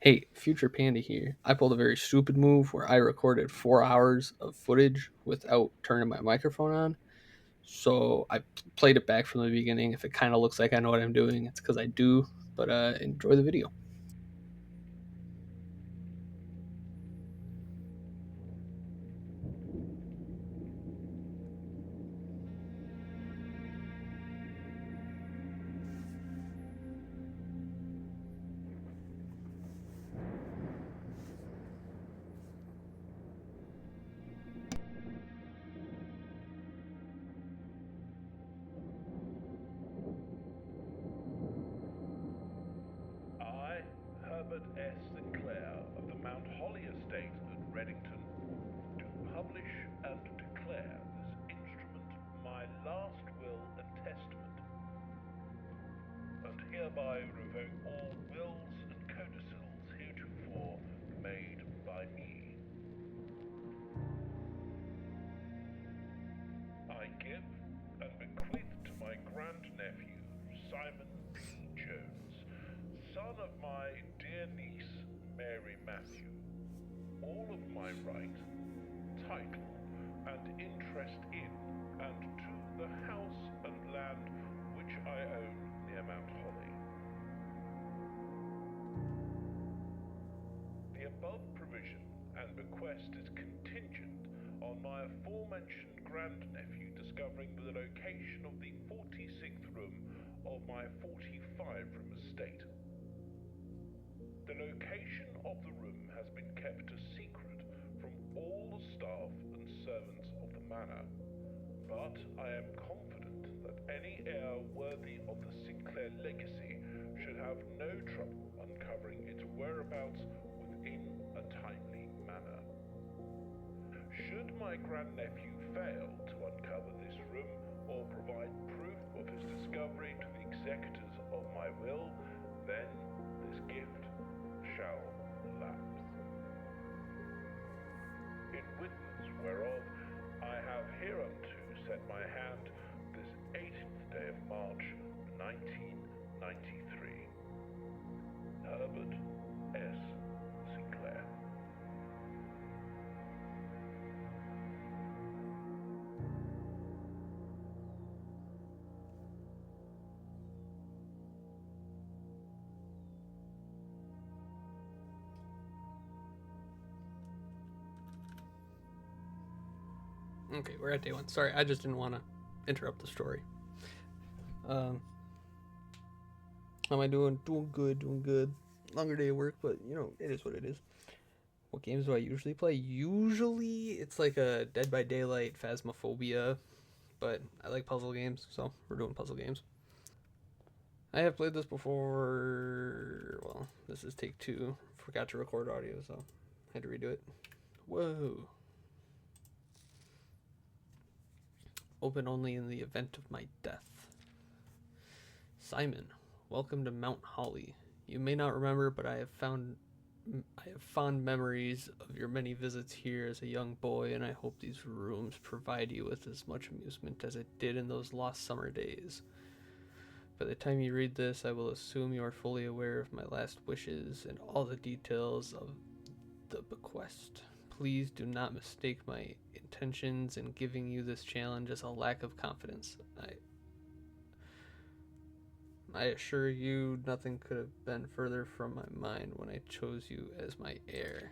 Hey, Future Panda here. I pulled a very stupid move where I recorded 4 hours of footage without turning my microphone on. So I played it back from the beginning. If it kind of looks like I know what I'm doing, it's because I do. But enjoy the video. I, Herbert S. Sinclair of the Mount Holly Estate at Reddington, do publish and declare this instrument my last will and testament, and hereby revoke all wills and codicils heretofore made by me. I give and bequeath to my grandnephew, Simon P. Jones, son of my dear niece, Mary Matthew, all of my right, title, and interest in and to the house and land which I own near Mount Holly. The above provision and bequest is contingent on my aforementioned grandnephew discovering the location of the 46th room of my 45-room estate. The location of the room has been kept a secret from all the staff and servants of the manor, but I am confident that any heir worthy of the Sinclair legacy should have no trouble uncovering its whereabouts within a timely manner. Should my grandnephew fail to uncover this room or provide proof of his discovery to the executors of my will, then this gift shall lapse. In witness whereof I have hereunto set my hand this 18th day of March, 1993. Herbert S. Sinclair. Okay, we're at day one. Sorry, I just didn't want to interrupt the story. Um, how am I doing? Doing good, doing good. Longer day of work, but it is what it is. What games do I usually play? Usually, it's like a Dead by Daylight, Phasmophobia, but I like puzzle games, so we're doing puzzle games. I have played this before. Well, this is take two. Forgot to record audio, so I had to redo it. Whoa. Open only in the event of my death. Simon, welcome to Mount Holly. You may not remember, but I have fond memories of your many visits here as a young boy, and I hope these rooms provide you with as much amusement as it did in those lost summer days. By the time you read this, I will assume you are fully aware of my last wishes and all the details of the bequest. Please do not mistake my intentions in giving you this challenge as a lack of confidence. I assure you, nothing could have been further from my mind when I chose you as my heir.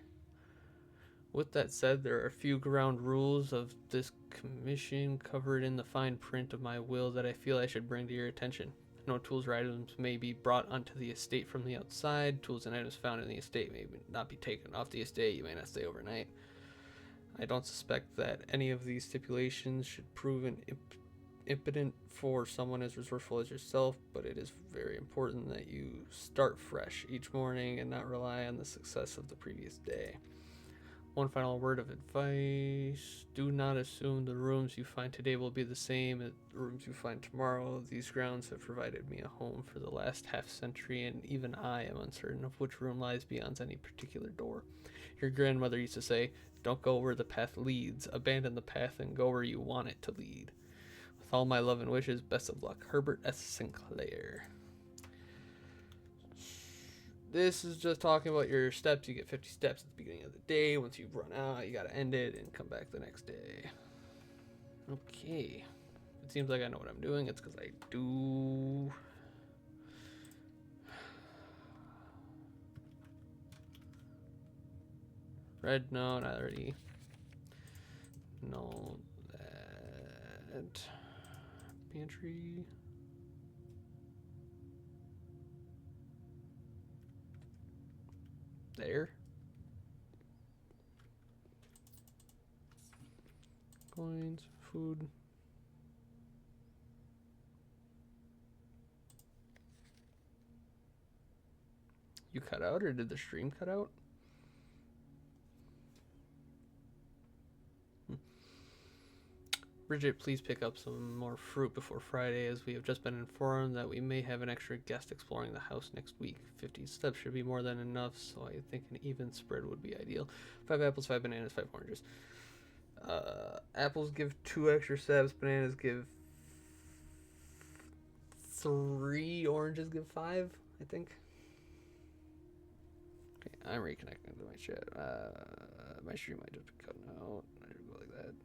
With that said, there are a few ground rules of this commission covered in the fine print of my will that I feel I should bring to your attention. No tools or items may be brought onto the estate from the outside. Tools and items found in the estate may not be taken off the estate. You may not stay overnight. I don't suspect that any of these stipulations should prove an impotent for someone as resourceful as yourself, but it is very important that you start fresh each morning and not rely on the success of the previous day. One final word of advice: do not assume the rooms you find today will be the same as the rooms you find tomorrow. These grounds have provided me a home for the last half century, and even I am uncertain of which room lies beyond any particular door. Your grandmother used to say, don't go where the path leads, abandon the path and go where you want it to lead. With all my love and wishes, best of luck. Herbert S. Sinclair. This is just talking about your steps. You get 50 steps at the beginning of the day. Once you run out, you gotta end it and come back the next day. Okay. It seems like I know what I'm doing. It's because I do. Red, no, not already. No, that. Pantry. There. Coins, food. You cut out, or did the stream cut out? Bridget, please pick up some more fruit before Friday, as we have just been informed that we may have an extra guest exploring the house next week. 50 steps should be more than enough, so I think an even spread would be ideal. 5 apples, 5 bananas, 5 oranges. Apples give 2 extra steps, bananas give 3, oranges give 5, I think. Okay, I'm reconnecting to my chat. My stream might just be cutting out. I should go like that.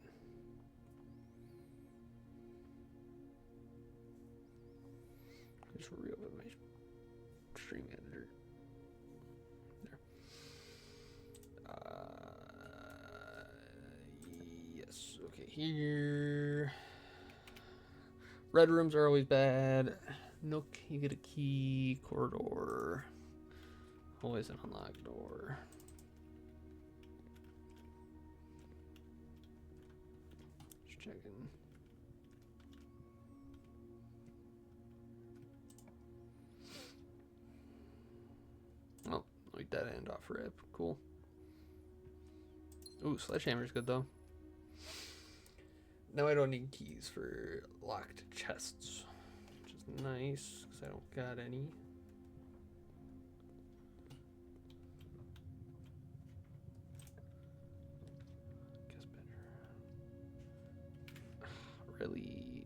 Just reopen my stream manager. There. Yes. Okay. Here. Red rooms are always bad. Nook, you get a key. Corridor. Always an unlocked door. Just checking. Oh, we dead end off rip. Cool. Ooh, sledgehammer's good though. Now I don't need keys for locked chests, which is nice because I don't got any. Guess better. Really.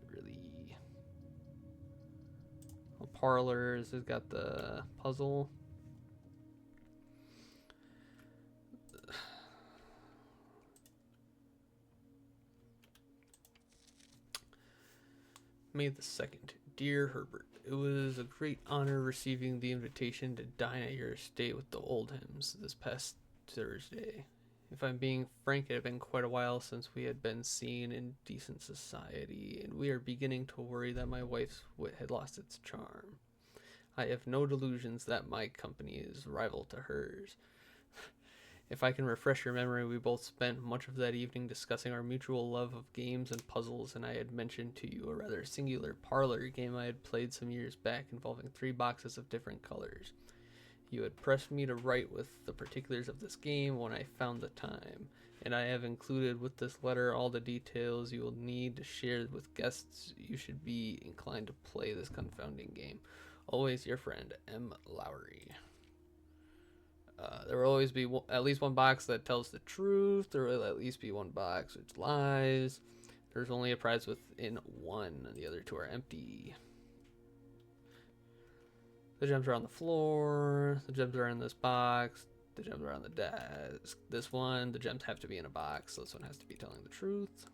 Well, parlors has got the puzzle. May the 2nd. Dear Herbert, it was a great honor receiving the invitation to dine at your estate with the Oldhams this past Thursday. If I'm being frank, it had been quite a while since we had been seen in decent society, and we are beginning to worry that my wife's wit had lost its charm. I have no delusions that my company is rival to hers. If I can refresh your memory, we both spent much of that evening discussing our mutual love of games and puzzles, and I had mentioned to you a rather singular parlor game I had played some years back involving 3 boxes of different colors. You had pressed me to write with the particulars of this game when I found the time, and I have included with this letter all the details you will need to share with guests you should be inclined to play this confounding game. Always your friend, M. Lowry. There will always be at least one box that tells the truth. There will at least be one box which lies. There's only a prize within one, and the other 2 are empty. The gems are on the floor. The gems are in this box. The gems are on the desk. This one, the gems have to be in a box, so this one has to be telling the truth.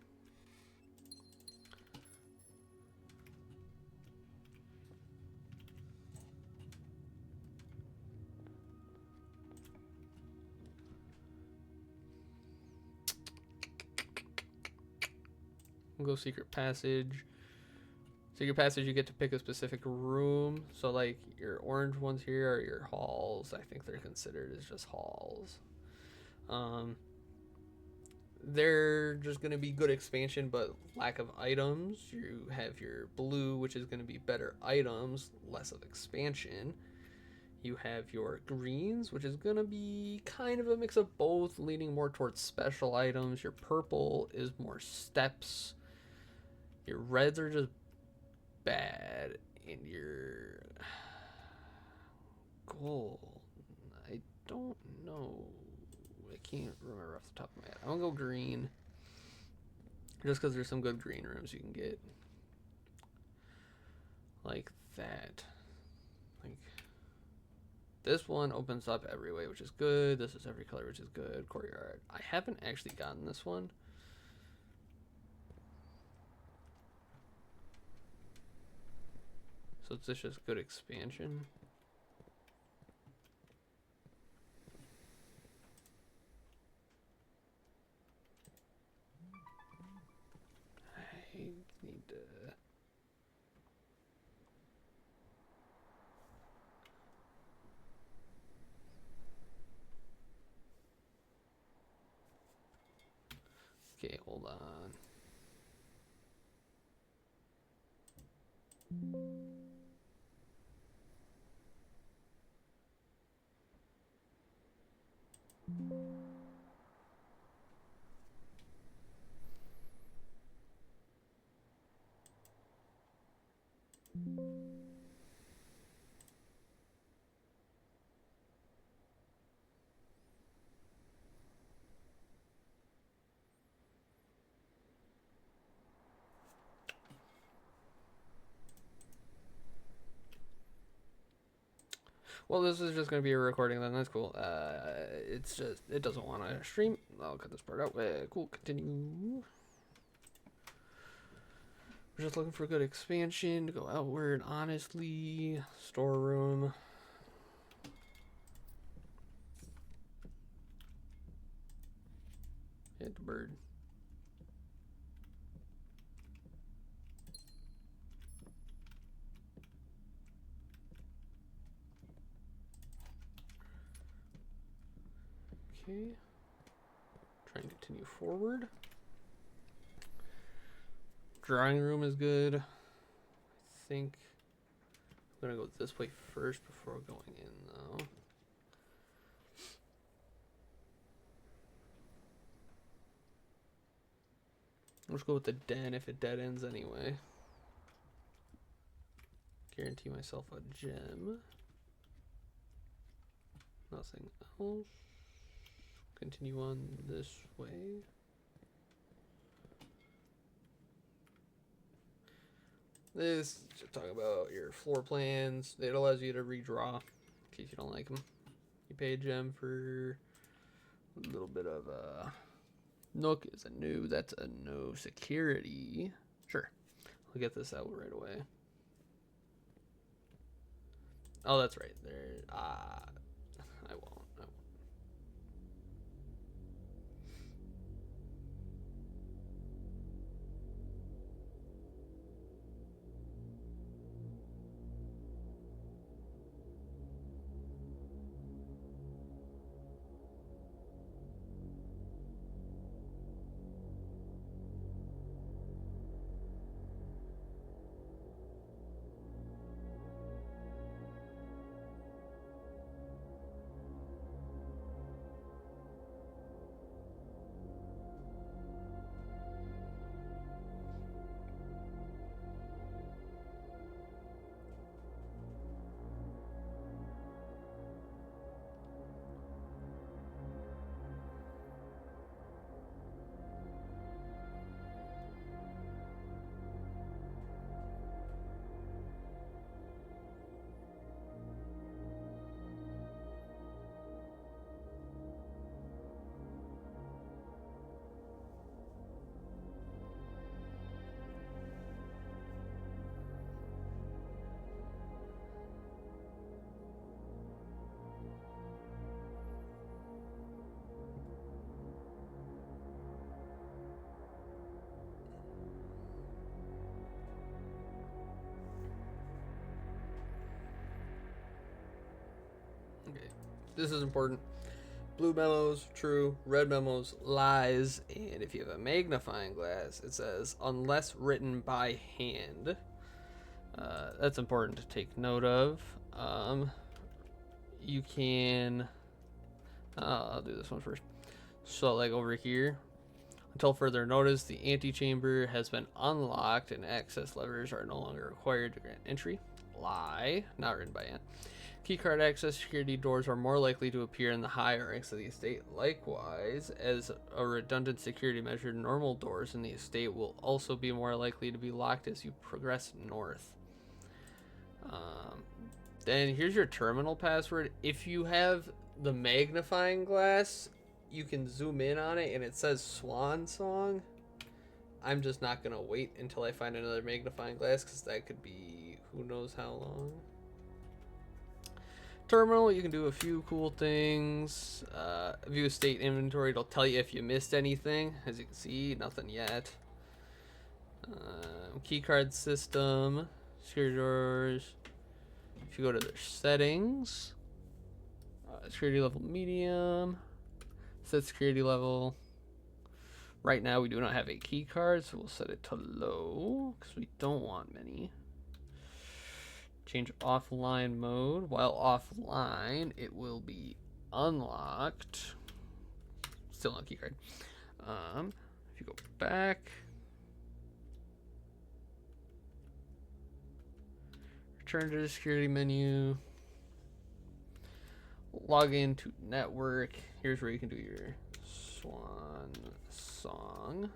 We'll go secret passage. Secret passage, you get to pick a specific room. So, like, your orange ones here are your halls. I think they're considered as just halls. They're just going to be good expansion, but lack of items. You have your blue, which is going to be better items, less of expansion. You have your greens, which is going to be kind of a mix of both, leaning more towards special items. Your purple is more steps. Your reds are just bad. And your gold, I don't know. I can't remember off the top of my head. I'm going to go green. Just because there's some good green rooms you can get. Like that. Like This one opens up every way, which is good. This is every color, which is good. Courtyard. I haven't actually gotten this one. So it's just good expansion. I need to... Okay, hold on. Well, this is just going to be a recording then. That's cool. It's just, it doesn't want to stream. I'll cut this part out. Cool, continue. We're just looking for good expansion to go outward, honestly. Storeroom. Hit the bird. Okay. Try and continue forward. Drawing room is good. I think I'm gonna go this way first before going in though. Let's go with the den if it dead ends anyway. Guarantee myself a gem. Nothing else. Continue on this way. This should talk about your floor plans. It allows you to redraw in case you don't like them. You pay a gem for a little bit of Nook is a no. That's a no. Security. Sure. I'll get this out right away. Oh, that's right. There. I won't. Okay. This is important. Blue memos, true. Red memos, lies. And if you have a magnifying glass, it says, unless written by hand. That's important to take note of. You can... I'll do this one first. So, like over here, until further notice, the antechamber has been unlocked and access levers are no longer required to grant entry. Lie. Not written by hand. Keycard access security doors are more likely to appear in the higher ranks of the estate. Likewise, as a redundant security measure, normal doors in the estate will also be more likely to be locked as you progress north. Then here's your terminal password. If you have the magnifying glass, you can zoom in on it and it says Swan Song. I'm just not going to wait until I find another magnifying glass because that could be who knows how long. Terminal, you can do a few cool things. View state inventory, it'll tell you if you missed anything. As you can see, nothing yet. Keycard system, security doors. If you go to their settings, security level medium, set security level. Right now we do not have a key card, so we'll set it to low because we don't want many. Change offline mode. While offline, it will be unlocked. Still no key card. If you go back, return to the security menu. Log into network. Here's where you can do your Swan Song.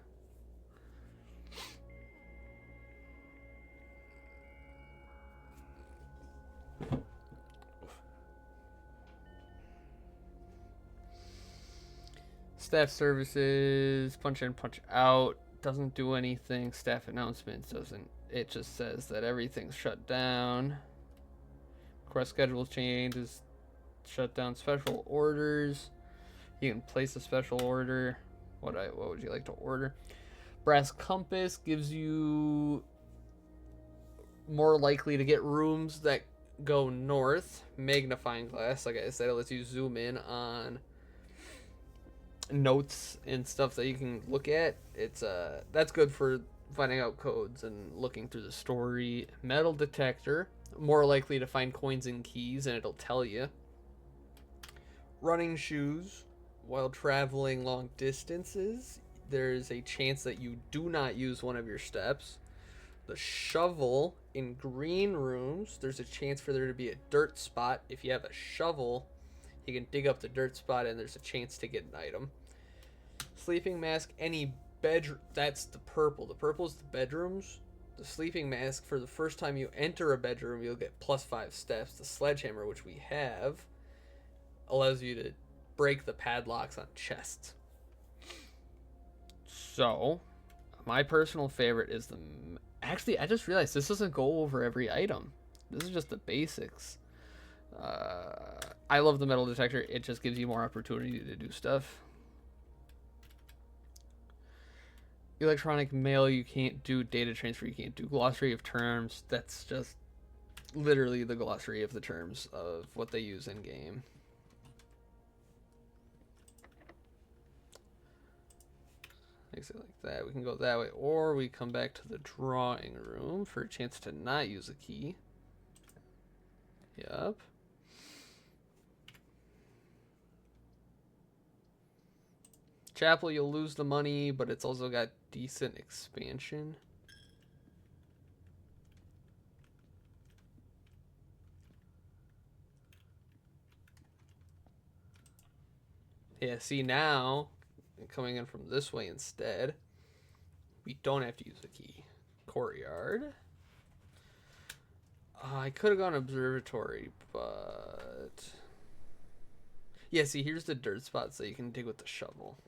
Staff services, punch in, punch out, doesn't do anything. Staff announcements doesn't. It just says that everything's shut down. Request schedule changes, shut down special orders. You can place a special order. What would you like to order? Brass compass gives you more likely to get rooms that go north. Magnifying glass, like I said, it lets you zoom in on notes and stuff that you can look at. It's that's good for finding out codes and looking through the story. Metal detector, more likely to find coins and keys, and it'll tell you. Running shoes, while traveling long distances, there's a chance that you do not use one of your steps. The shovel, in green rooms, there's a chance for there to be a dirt spot. If you have a shovel, you can dig up the dirt spot and there's a chance to get an item. Sleeping mask, any bedroom, that's the purple. The purple is the bedrooms. The sleeping mask, for the first time you enter a bedroom, you'll get +5 steps. The sledgehammer, which we have, allows you to break the padlocks on chests. So, my personal favorite is the... Actually, I just realized this doesn't go over every item. This is just the basics. I love the metal detector. It just gives you more opportunity to do stuff. Electronic mail, you can't do. Data transfer, you can't do. Glossary of terms, that's just literally the glossary of the terms of what they use in game. Exit like that. We can go that way, or we come back to the drawing room for a chance to not use a key. Yep. Chapel, you'll lose the money, but it's also got decent expansion. Yeah, see now, coming in from this way instead, we don't have to use a key. Courtyard. I could have gone observatory, but... Yeah, see, here's the dirt spots that you can dig with the shovel.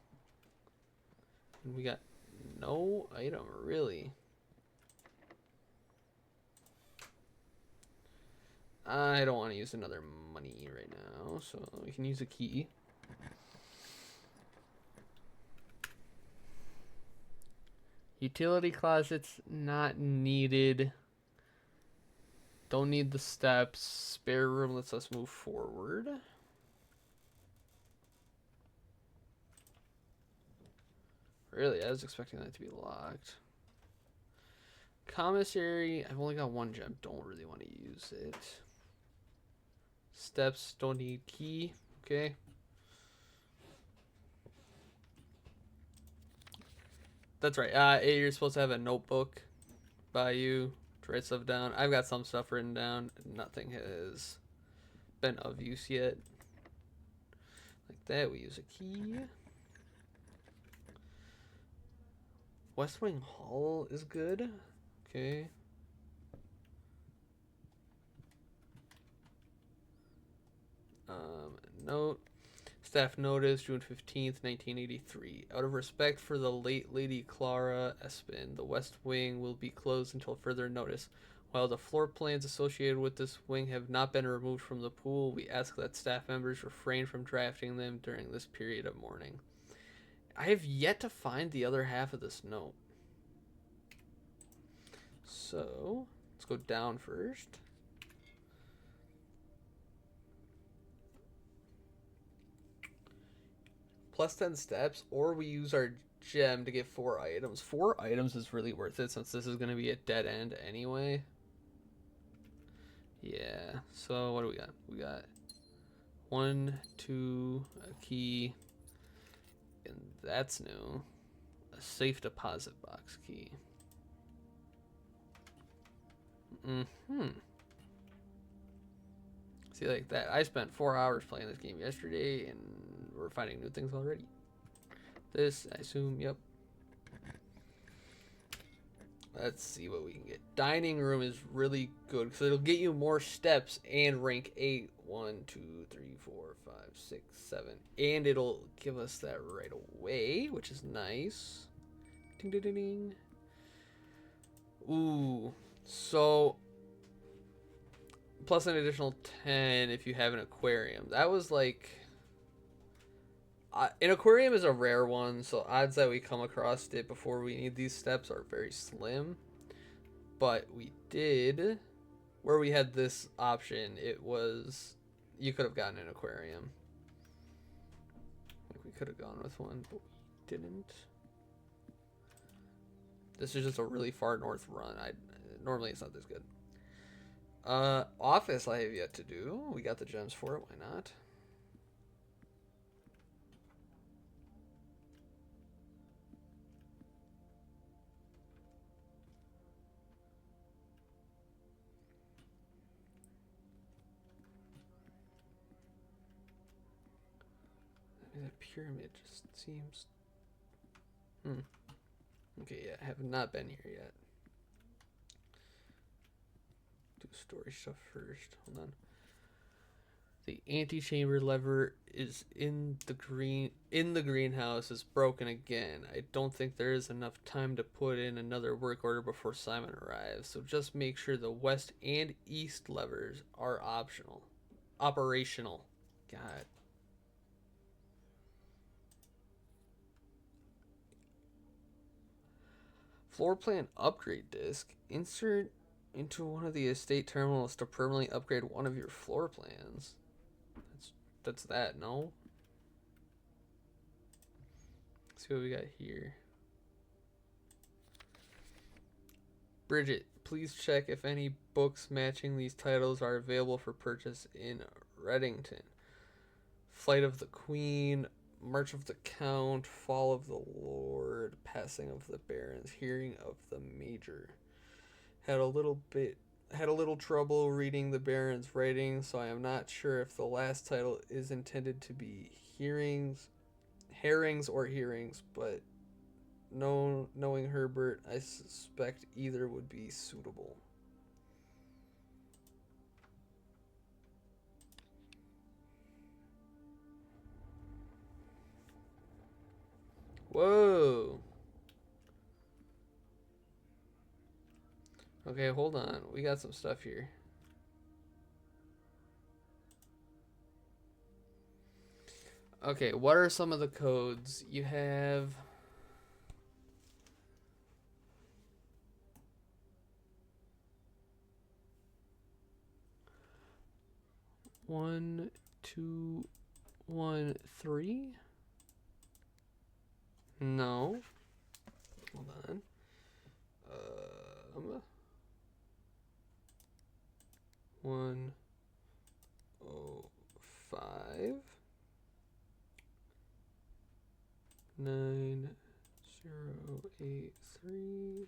And we got no item, really. I don't want to use another money right now, so we can use a key. Utility closets, not needed. Don't need the steps. Spare room lets us move forward. Really, I was expecting that to be locked. Commissary, I've only got one gem. Don't really want to use it. Steps, don't need key. Okay. That's right. You're supposed to have a notebook by you to write stuff down. I've got some stuff written down. Nothing has been of use yet. Like that, we use a key. West Wing Hall is good. Okay. note. Staff notice, June 15th, 1983. Out of respect for the late Lady Clara Espin, the West Wing will be closed until further notice. While the floor plans associated with this wing have not been removed from the pool, we ask that staff members refrain from drafting them during this period of mourning. I have yet to find the other half of this note. So, let's go down first. Plus 10 steps, or we use our gem to get 4 items. 4 items is really worth it since this is going to be a dead end anyway. Yeah, so what do we got? We got 1, 2, a key, and that's new. A safe deposit box key. See, like that. I spent 4 hours playing this game yesterday, and we're finding new things already. This, I assume, yep. Let's see what we can get. Dining room is really good because it'll get you more steps and rank 8. 1, 2, 3, 4, 5, 6, 7. And it'll give us that right away, which is nice. Ding, ding, ding, ding. Ooh. So, plus an additional 10 if you have an aquarium. That was like... an aquarium is a rare one, so odds that we come across it before we need these steps are very slim. But we did, where we had this option, it was, you could have gotten an aquarium. Like we could have gone with one, but we didn't. This is just a really far north run. Normally it's not this good. Office I have yet to do. We got the gems for it, why not? The pyramid just seems... Okay, yeah, I have not been here yet. Do story stuff first. Hold on. The antechamber lever is in the greenhouse is broken again. I don't think there is enough time to put in another work order before Simon arrives, so just make sure the west and east levers are operational. God. Floor plan upgrade disc. Insert into one of the estate terminals to permanently upgrade one of your floor plans. That's that, no? Let's see what we got here. Bridget, please check if any books matching these titles are available for purchase in Reddington. Flight of the Queen, March of the Count, Fall of the Lord, Passing of the Barons, Hearing of the Major. Had a little trouble reading the Baron's writing, so I am not sure if the last title is intended to be herrings or hearings, but knowing Herbert, I suspect either would be suitable. Whoa. Okay, hold on. We got some stuff here. Okay, what are some of the codes? You have... One, two, 1, 3? No. Hold on. 1, 0, 5, 9, 0, 8, 3.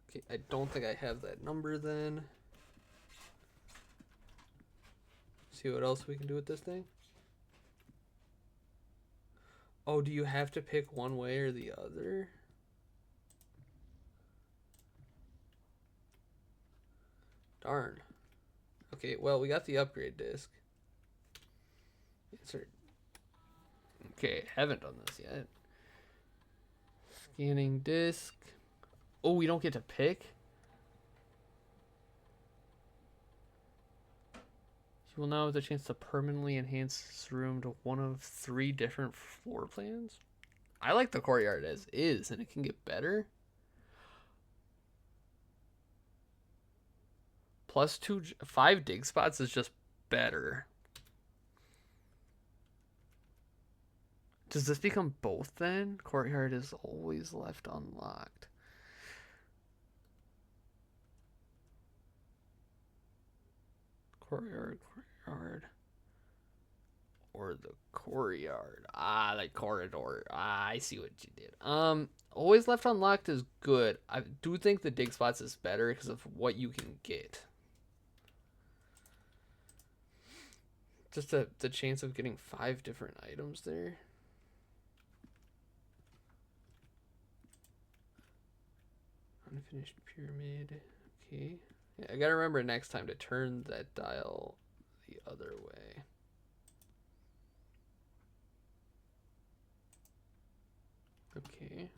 Okay, I don't think I have that number then. See what else we can do with this thing. Oh, do you have to pick one way or the other? Darn. Okay, well, we got the upgrade disc. Insert. Okay, haven't done this yet. Scanning disk. Oh, we don't get to pick? You will now have the chance to permanently enhance this room to one of 3 different floor plans. I like the courtyard as is, and it can get better. Plus 5 dig spots is just better. Does this become both then? Courtyard is always left unlocked. Courtyard. Or the courtyard. Ah, the corridor. Ah, I see what you did. Always left unlocked is good. I do think the dig spots is better because of what you can get. Just the chance of getting 5 different items there. Unfinished pyramid. Okay. Yeah, I gotta remember next time to turn that dial the other way. Okay.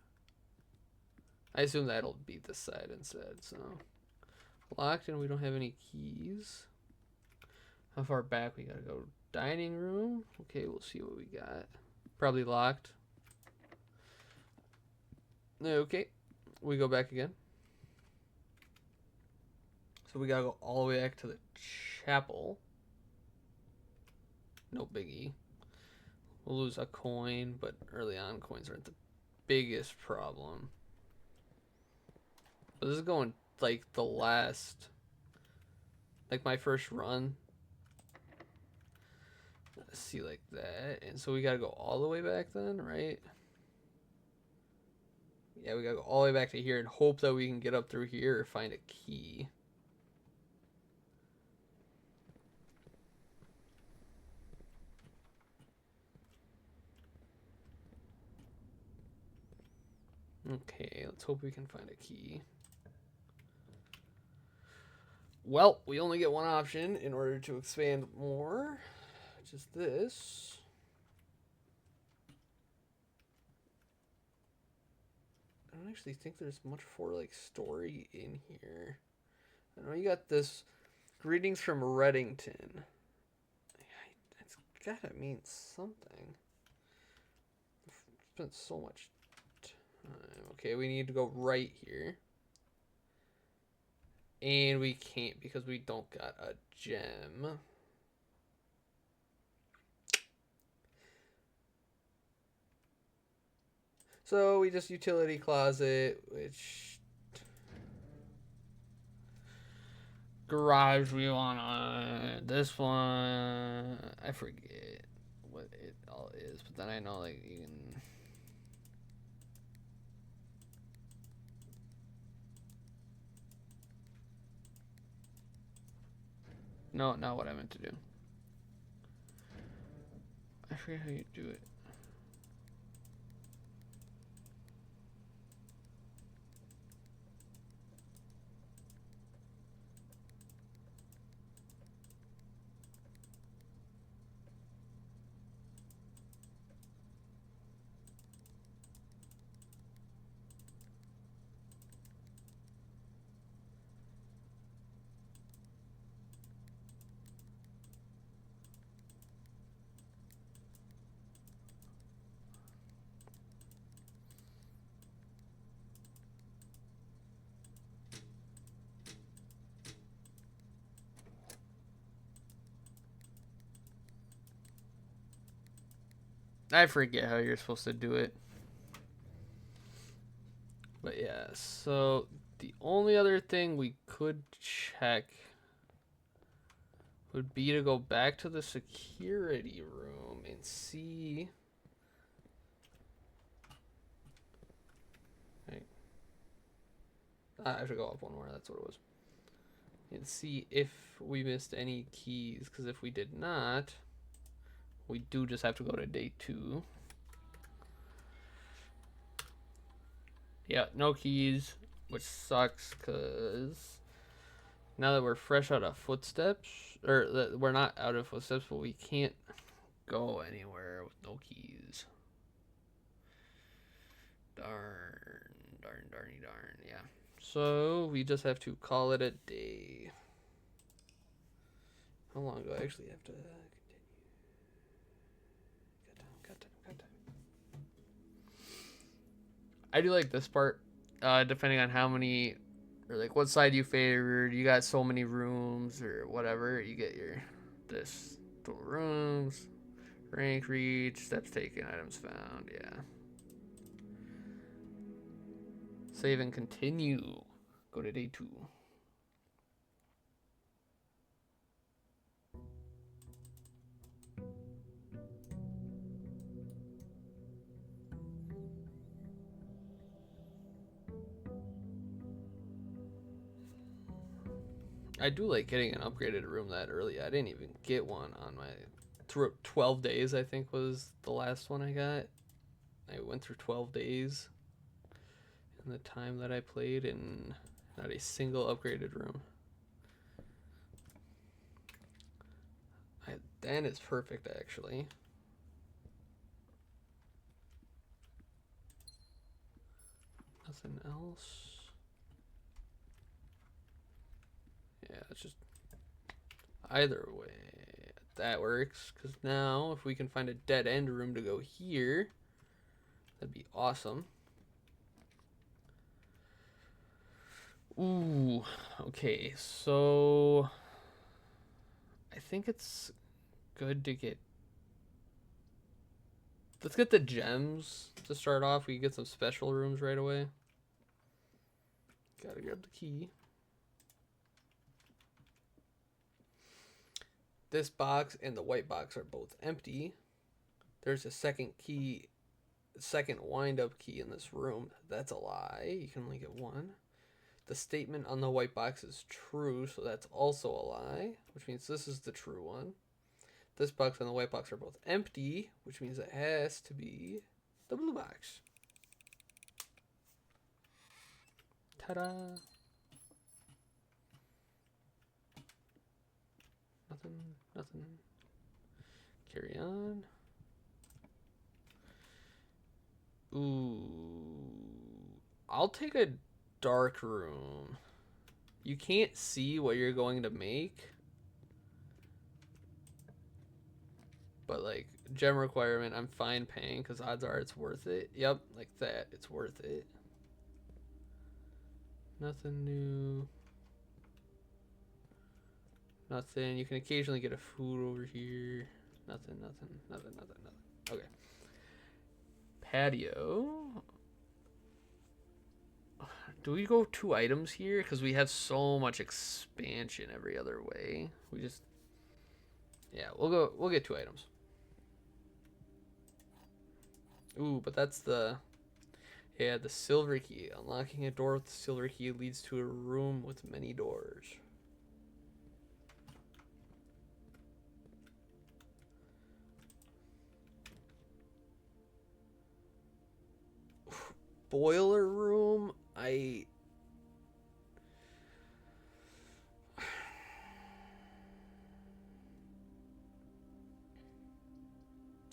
I assume that'll be this side instead, so. Locked and we don't have any keys. How far back we gotta go? Dining room. Okay, we'll see what we got. Probably locked. Okay. We go back again. So we gotta go all the way back to the chapel. No biggie. We'll lose a coin, but early on coins aren't the biggest problem. But this is going like the last, like my first run. Let's see, like that. And so we gotta go all the way back then, right? Yeah, we gotta go all the way back to here and hope that we can get up through here or find a key. Okay, let's hope we can find a key. Well, we only get one option in order to expand more, which is this. I don't actually think there's much for like story in here. I know you got this greetings from Reddington. It's gotta mean something. I've spent so much time. Okay, we need to go right here. And we can't because we don't got a gem. So we just utility closet, which garage we want on this one. I forget what it all is, but then I know like you can. No, not what I meant to do. I forget how you do it. I forget how you're supposed to do it. But yeah, so the only other thing we could check would be to go back to the security room and see. Right. I have to go up one more, that's what it was. And see if we missed any keys, because if we did not, we do just have to go to day 2. Yeah, no keys, which sucks because now that we're fresh out of footsteps, or that we're not out of footsteps, but we can't go anywhere with no keys. Darn, darn. Yeah. So we just have to call it a day. How long do I actually have to continue? Got time. I do like this part. Depending on how many, or like what side you favored, you got so many rooms or whatever. You get this total rooms, rank reach, steps taken, items found. Yeah. Save and continue. Go to day 2. I do like getting an upgraded room that early. I didn't even get one on my 12 days, I think was the last one I got. I went through 12 days in the time that I played and not a single upgraded room. Dan is perfect, actually. Nothing else. Yeah, it's just either way that works, because now if we can find a dead end room to go here, that'd be awesome. Ooh, okay, so I think it's good to get, let's get the gems to start off. We can get some special rooms right away. Gotta grab the key. This box and the white box are both empty. There's a second wind-up key in this room. That's a lie. You can only get one. The statement on the white box is true, so that's also a lie, which means this is the true one. This box and the white box are both empty, which means it has to be the blue box. Ta-da! Nothing. Carry on. Ooh. I'll take a dark room. You can't see what you're going to make. But like gem requirement, I'm fine paying because odds are it's worth it. Yep, like that. It's worth it. Nothing new. Nothing. You can occasionally get a food over here. Nothing. Okay. Patio. Do we go 2 items here? Because we have so much expansion every other way. We just... Yeah, we'll get 2 items. Ooh, but that's the... Yeah, the silver key. Unlocking a door with the silver key leads to a room with many doors. Boiler room,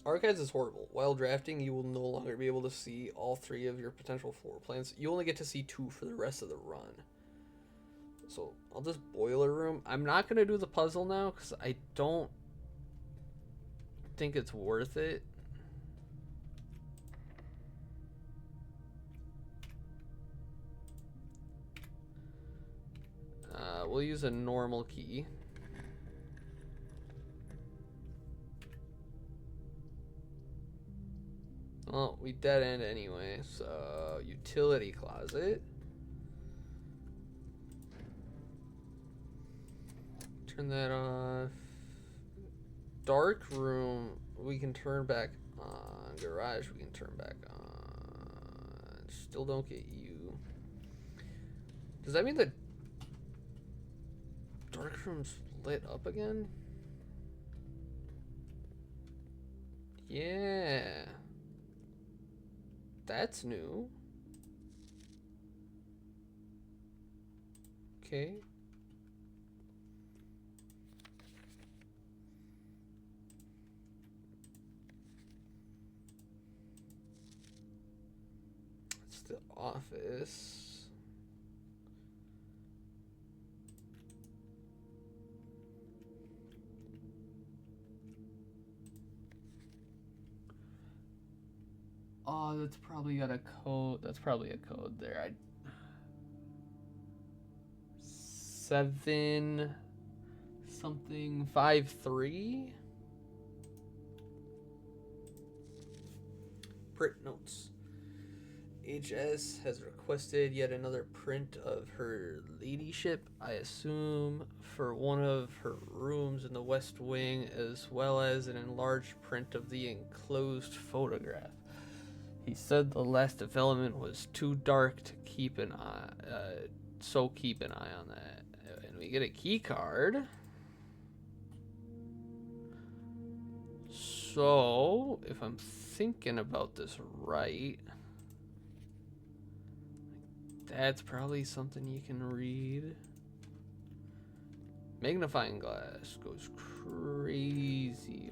Archives is horrible. While drafting, you will no longer be able to see all 3 of your potential floor plans. You only get to see 2 for the rest of the run. So, I'll just boiler room. I'm not going to do the puzzle now, because I don't think it's worth it. We'll use a normal key. Well, we dead end anyway, so utility closet. Turn that off. Dark room, we can turn back on. Garage, we can turn back on. Still don't get you. Does that mean the dark room's lit up again? Yeah. That's new. Okay. the office. Oh, that's probably got a code. That's probably a code there. 7 something 53. Print notes. HS has requested yet another print of her ladyship, I assume, for one of her rooms in the West Wing, as well as an enlarged print of the enclosed photograph. He said the last development was too dark to keep an eye, so keep an eye on that. And we get a key card. So, if I'm thinking about this right, that's probably something you can read. Magnifying glass goes crazy.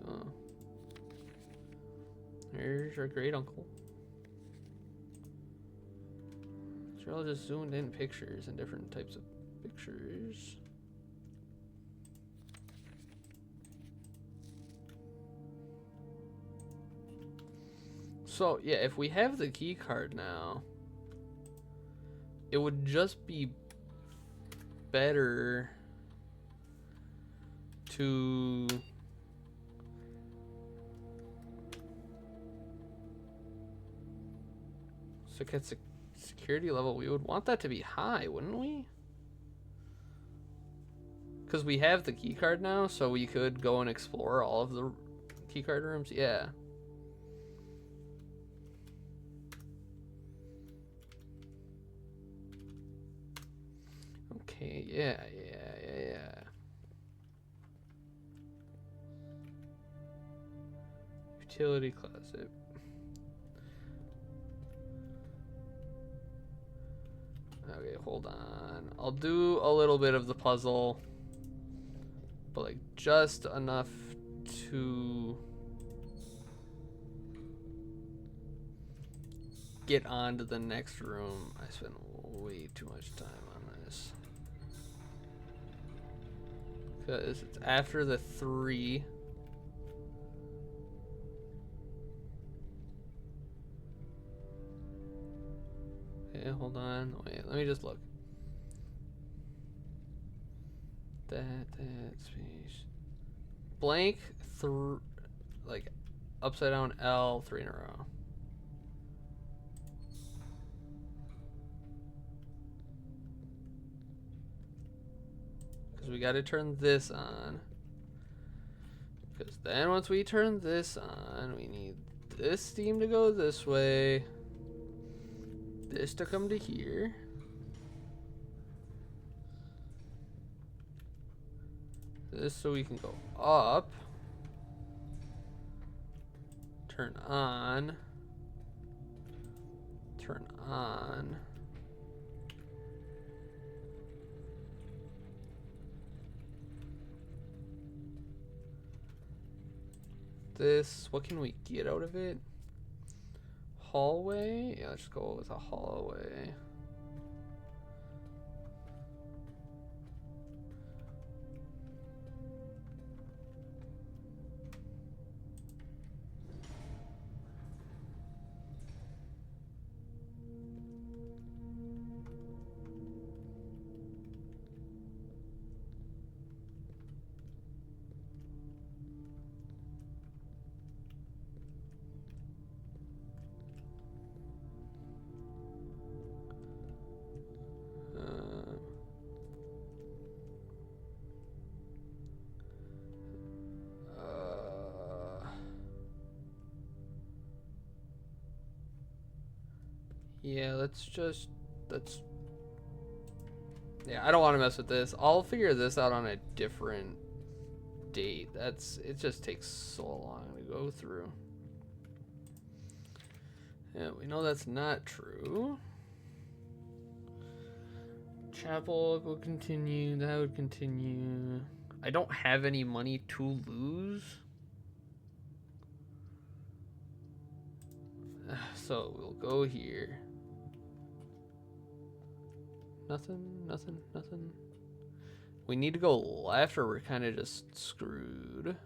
There's our great uncle. They're all just zoomed in pictures and different types of pictures. So, yeah, if we have the key card now, it would just be better to security level. We would want that to be high, wouldn't we? Because we have the key card now, so we could go and explore all of the key card rooms. Yeah. Okay, yeah. Utility closet. Okay, hold on. I'll do a little bit of the puzzle, but like just enough to get on to the next room. I spent way too much time on this. Because it's after the 3. Okay, hold on. Wait, let me just look. That space. Blank, like upside down L, 3 in a row. Because we got to turn this on. Because then once we turn this on, we need this steam to go this way. This to come to here. This so we can go up. Turn on. Turn on. This, what can we get out of it? Hallway? Yeah, let's go with a hallway. Yeah, yeah, I don't want to mess with this. I'll figure this out on a different date. It just takes so long to go through. Yeah, we know that's not true. Chapel will continue. That would continue. I don't have any money to lose. So we'll go here. Nothing. We need to go left or we're kind of just screwed.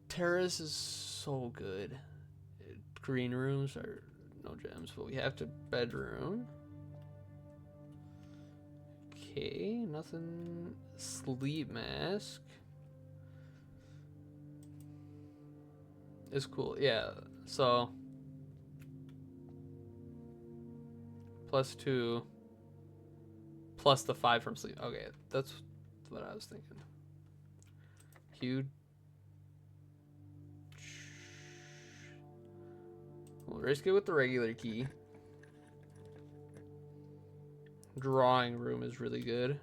Terrace is so good. Green rooms are no gems, but we have to bedroom. Okay, nothing. Sleep mask is cool. Yeah, so +2 plus the 5 from sleep. Okay, that's what I was thinking. Huge. We'll risk it with the regular key. Drawing room is really good.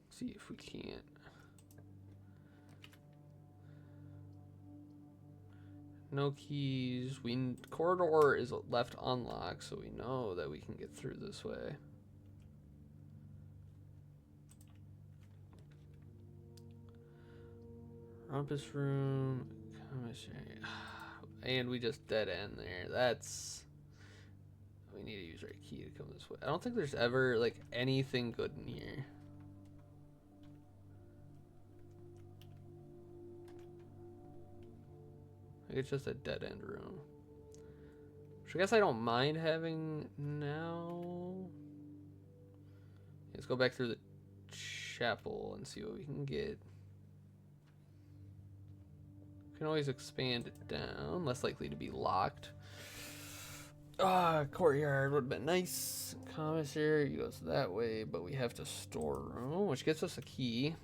See if we can't. No keys. Corridor is left unlocked, so we know that we can get through this way. Rumpus room, commissary, and we just dead end there. That's. We need to use our key to come this way. I don't think there's ever like anything good in here. It's just a dead end room. Which I guess I don't mind having now. Let's go back through the chapel and see what we can get. Can always expand it down. Less likely to be locked. Courtyard would have been nice. Commissary goes that way, but we have to storeroom, which gets us a key.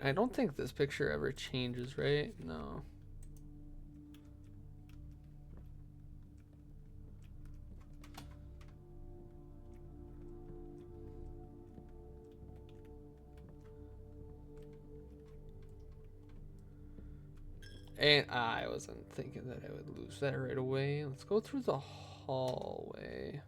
I don't think this picture ever changes, right? No. And I wasn't thinking that I would lose that right away. Let's go through the hallway.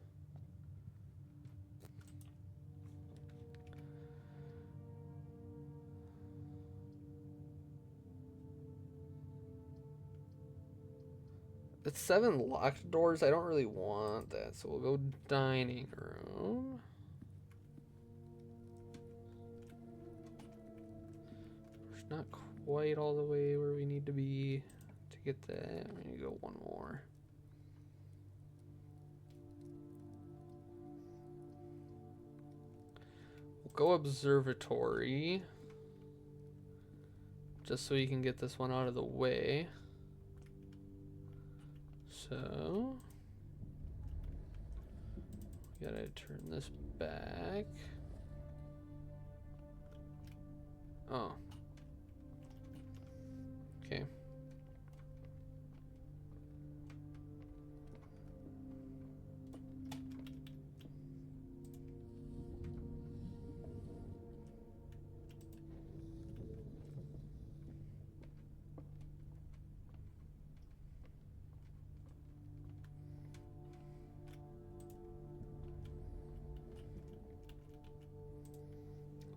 It's 7 locked doors. I don't really want that, so we'll go dining room. It's not quite all the way where we need to be to get that. We need to go one more. We'll go observatory, just so we can get this one out of the way. So, we gotta turn this back. Oh. Okay.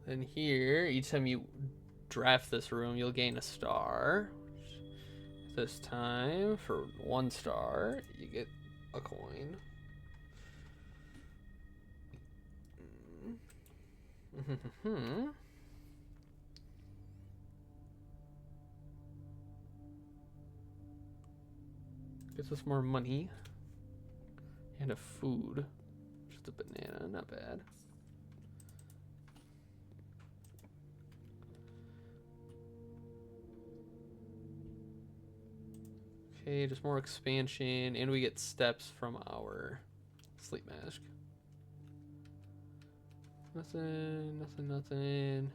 Then here, each time you draft this room, you'll gain a star. This time, for 1 star, you get a coin. Gets us more money. And a food. Just a banana, not bad. Okay, just more expansion, and we get steps from our sleep mask. Nothing.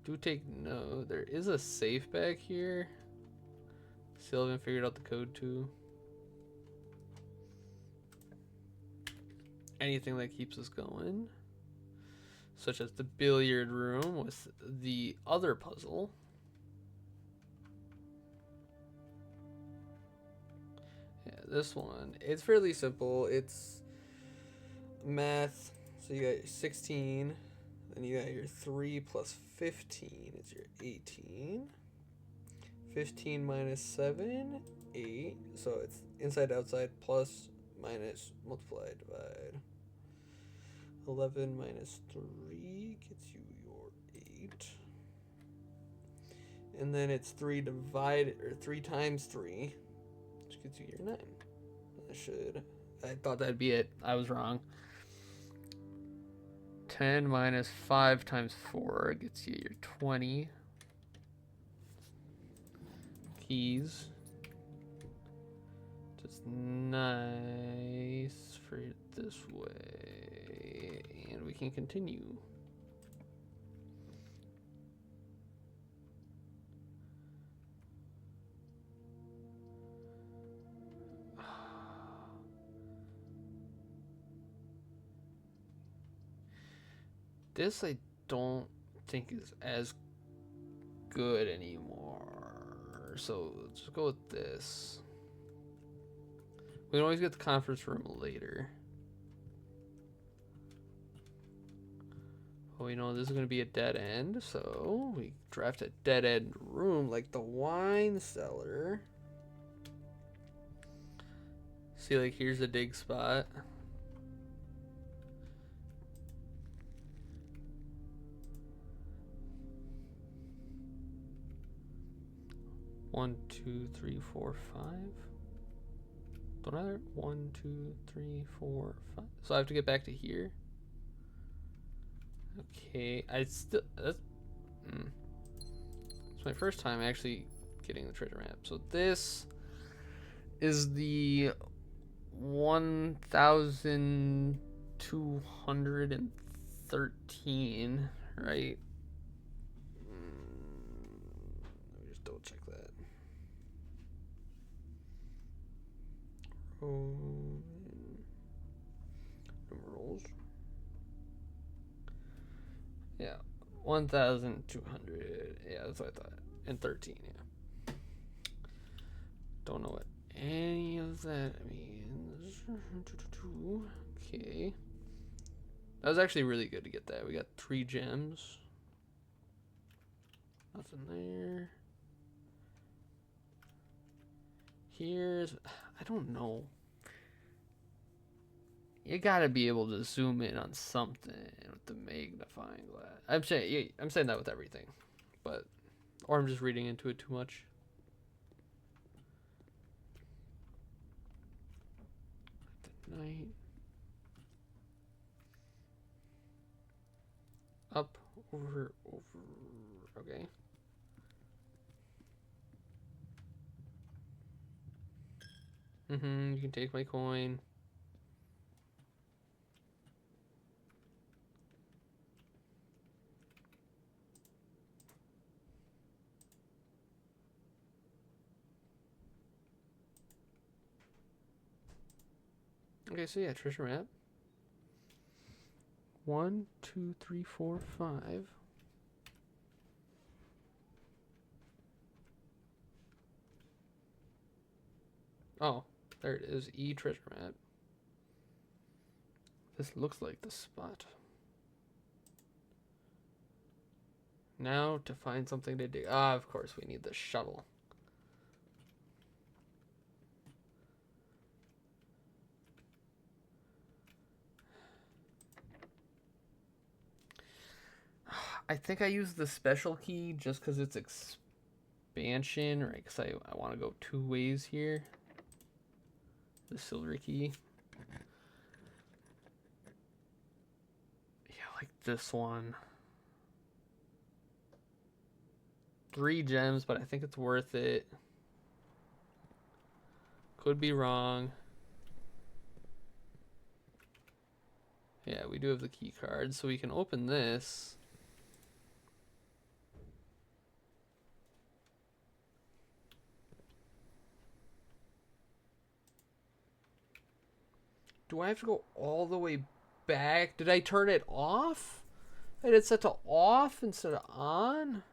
Do take note. There is a safe back here. Still haven't figured out the code to. Anything that keeps us going. Such as the billiard room with the other puzzle. Yeah, this one. It's fairly simple. It's math. So you got your 16. Then you got your 3 plus 15 is your 18. 15 minus 7, 8. So it's inside, outside, plus, minus, multiply, divide. 11 minus 3 gets you your 8. And then it's 3 times 3, which gets you your 9. I thought that'd be it. I was wrong. 10 minus 5 times 4 gets you your 20. Keys. Just nice for it this way. And we can continue. This I don't think is as good anymore. So let's just go with this. We can always get the conference room later. Well, we know this is going to be a dead end, so we draft a dead end room like the wine cellar. See, like, here's a dig spot. One, two, three, four, 5. Don't I? 1, 2, 3, 4, 5. So I have to get back to here. Okay, it's my first time actually getting the treasure map. So this is the 1,213, right? Let me just double check that. Numerals. Yeah, 1,200. Yeah, that's what I thought. And 13, yeah. Don't know what any of that means. Okay. That was actually really good to get that. We got 3 gems. Nothing there. Here's... I don't know. You gotta be able to zoom in on something with the magnifying glass. I'm saying that with everything, but or I'm just reading into it too much. The night. Up, over. Okay. You can take my coin. Okay, so yeah, treasure map. 1, 2, 3, 4, 5. Oh, there it is. E treasure map. This looks like the spot. Now to find something to dig. Ah, of course, we need the shuttle. I think I use the special key just because it's expansion, right? Because I want to go 2 ways here. The silver key. Yeah, like this one. 3 gems, but I think it's worth it. Could be wrong. Yeah, we do have the key card, so we can open this. Do I have to go all the way back? Did I turn it off? I did set to off instead of on?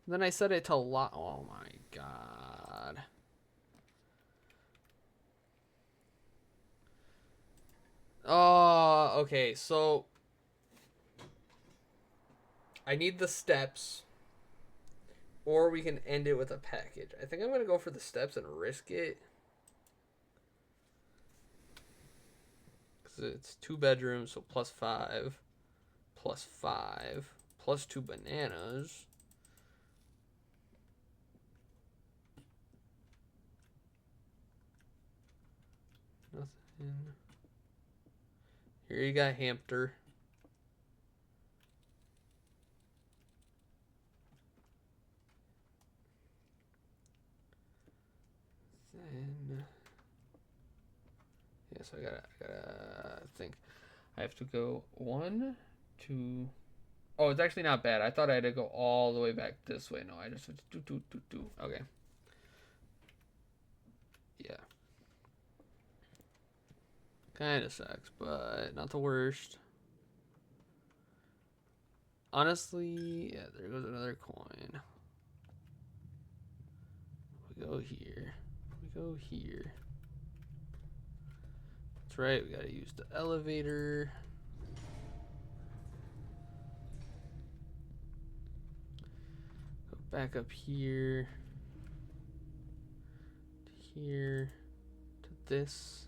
Then I set it to lock. Oh my god. Oh, okay. So I need the steps, or we can end it with a package. I think I'm gonna go for the steps and risk it. Because it's 2 bedrooms, so +5, +5, plus 2 bananas. Nothing. Here you got hamster. Then, yeah, so I gotta think. I have to go 1, 2. Oh, it's actually not bad. I thought I had to go all the way back this way. No, I just went do. Okay. Yeah. Kind of sucks, but not the worst. Honestly, yeah, there goes another coin. We go here. We go here. That's right, we gotta use the elevator. Go back up here. To here. To this.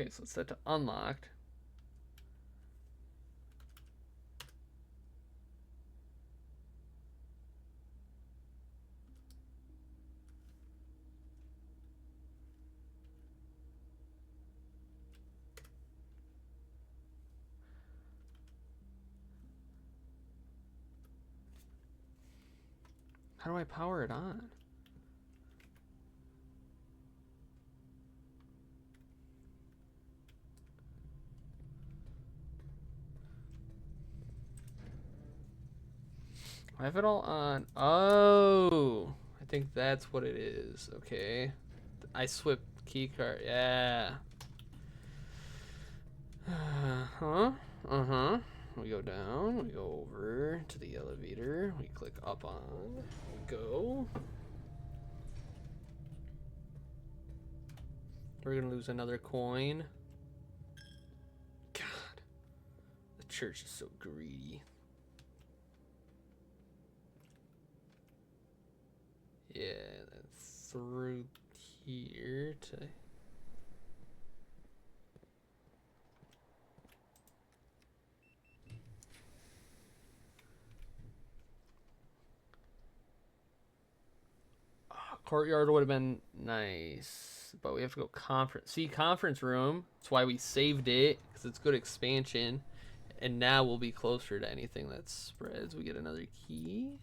Okay, so it's set to unlocked. How do I power it on? I have it all on. Oh, I think that's what it is. Okay. I swip key card. Yeah. Uh-huh. Uh-huh. We go down. We go over to the elevator. We click up on. We go. We're gonna lose another coin. God. The church is so greedy. Yeah, that's through here to... Courtyard would have been nice, but we have to go conference. See, conference room. That's why we saved it, because it's good expansion. And now we'll be closer to anything that spreads. We get another key.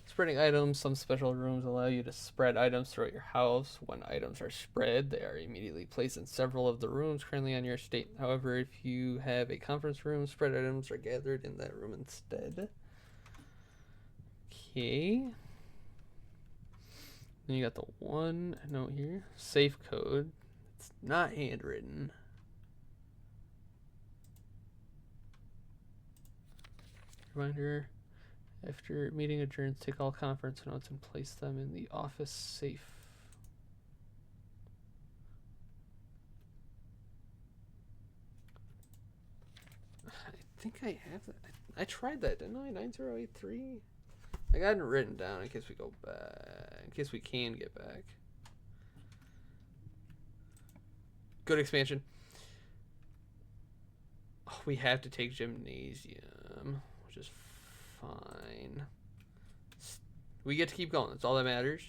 Spreading items. Some special rooms allow you to spread items throughout your house. When items are spread, they are immediately placed in several of the rooms currently on your estate. However, if you have a conference room, spread items are gathered in that room instead. Okay. Then you got the one note here. Safe code. It's not handwritten. Reminder. After meeting adjourns, take all conference notes and place them in the office safe. I think I have that. I tried that, didn't I? 9083? I got it written down in case we go back. In case we can get back. Good expansion. Oh, we have to take gymnasium, which is fine. We get to keep going. That's all that matters.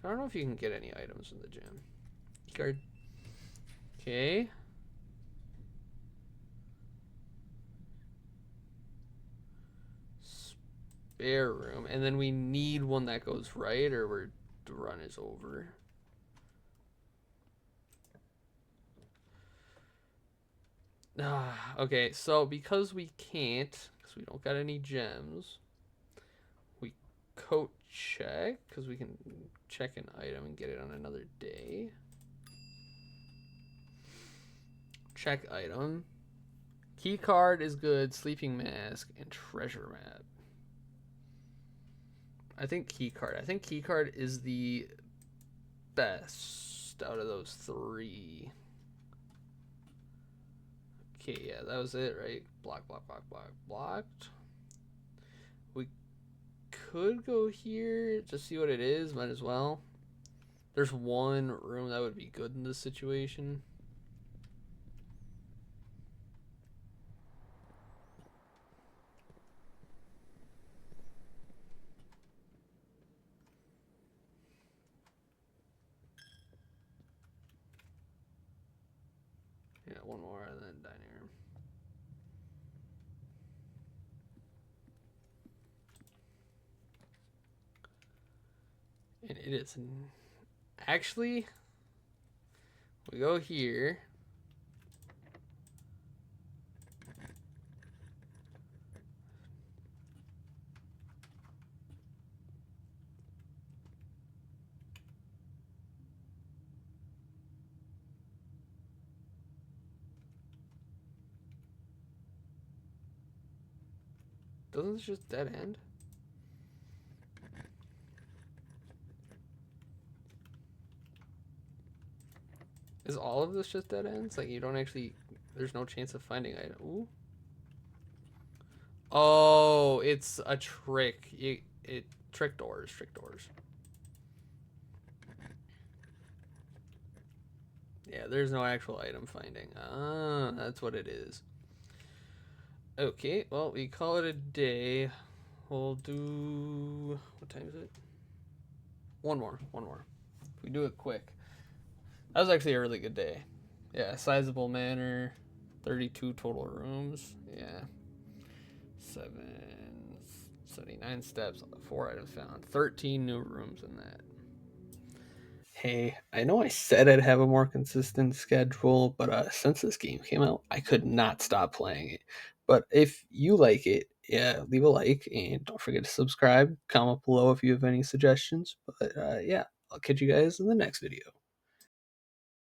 I don't know if you can get any items in the gym. Card. Okay. Spare room. And then we need one that goes right, or the run is over. Okay, so because we can't, because we don't got any gems, we coat check, because we can check an item and get it on another day. Check item. Key card is good, sleeping mask, and treasure map. I think key card. I think key card is the best out of those three. Okay, yeah, that was it, right? Blocked. We could go here, just see what it is, might as well. There's one room that would be good in this situation. Yeah, one more and then dining room. And it is actually, we go here. Doesn't this just dead end? Is all of this just dead ends? Like you don't actually, there's no chance of finding item. Ooh. Oh, it's a trick. It trick doors. Yeah, there's no actual item finding. Ah, that's what it is. Okay, well, we call it a day. We'll do... What time is it? One more. We do it quick. That was actually a really good day. Yeah, sizable manor. 32 total rooms. Yeah. 79 steps. 4 items found. 13 new rooms in that. Hey, I know I said I'd have a more consistent schedule, but since this game came out, I could not stop playing it. But if you like it, yeah, leave a like and don't forget to subscribe. Comment below if you have any suggestions. But yeah, I'll catch you guys in the next video.